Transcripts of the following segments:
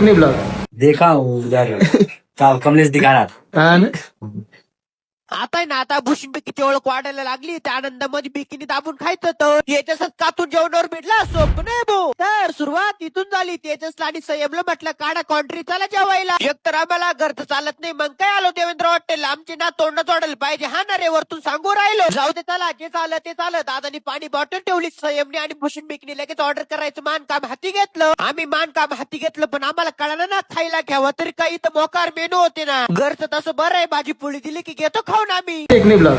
नहीं ब्लॉग देखा हूँ उधर कमलेश दिखा रहा था। हाँ ना? आता आहे ना आता भूषण बिकीची ओळख वाढायला लागली त्या आनंदामध्ये बिकीनी दाबून खायचं तर तेजसच कातून जेवणावर भेटला सोप नाही भाऊ तर सुरुवात इथून झाली. तेजसला आणि संयमला म्हटलं काढा कॉन्ट्री चला जेवायला. एक तर आम्हाला घरचं चालत नाही मग काय आलो देवेंद्र हॉटेल आमची ना तोंड तोडायला पाहिजे हा ना रे वरतून सांगू राहिलो. जाऊ दे चला जे चाललं ते चाललं. दादानी पाणी बॉटल ठेवली संयमने आणि भूषण बिकनी लगेच ऑर्डर करायचं मानकाम हाती घेतलं. आम्ही मानकाम हाती घेतलं पण आम्हाला कळलं ना खायला घ्यावं तरी काही इथं मोकार मेनू होते ना. घरचं तसं बरं आहे भाजी पोळी दिली की घेतो खाऊन आम्ही. एक नहीं ब्लॉग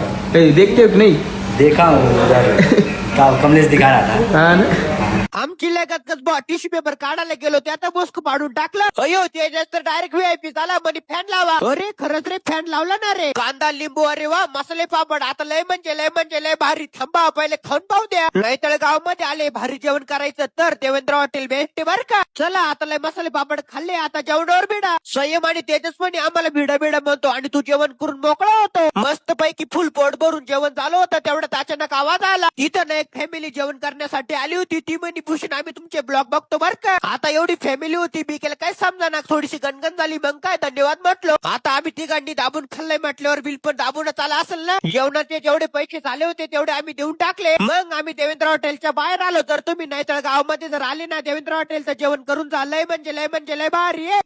देखते हो कि नहीं? देखा हूँ उधर कमलेश दिखा रहा था। हाँ ना? आमची लगत कसबा टिश्यू पेपर काढायला गेलो ते आता बोस्क पाडून टाकलं. अयो तेजस तर डायरेक्ट व्हीआयपी झाला म्हणे फॅन लावा. अरे खरंच रे फॅन लावला ना रे. कांदा लिंबू अरे वा मसाले पापड आता लय म्हणजे लय भारी. थांबा पहिले खाऊन पाहू द्या. तळगाव मध्ये आले भारी जेवण करायचं तर देवेंद्र हॉटेल बेस्ट बर का. चला आता लय मसाले पापड खाल्ले आता जेवणावर भिडा. संयम आणि तेजस म्हणे आम्हाला भिडा म्हणतो आणि तू जेवण करून मोकळा होतो. मस्त पैकी फुल पोट भरून जेवण झालं होतं तेवढ्यात अचानक आवाज आला. तिथं एक फॅमिली जेवण करण्यासाठी आली होती. ती म्हणे भूषण आम्ही तुमचे ब्लॉग बघतो बर का. आता एवढी फॅमिली होती बिकेला काय समजा ना थोडीशी गणगण झाली मग काय धन्यवाद म्हटलं. आता आम्ही तिघांनी दाबून खाल्लंय म्हटल्यावर बिल पण दाबूनच आला असेल ना. जेवणाचे जेवढे पैसे झाले होते तेवढे आम्ही देऊन टाकले. मग आम्ही देवेंद्र हॉटेलच्या बाहेर आलो. तर तुम्ही नाहीतर गावामध्ये जर आले ना देवेंद्र हॉटेलचं जेवण करून झालंय म्हणजे लय भारी आहे.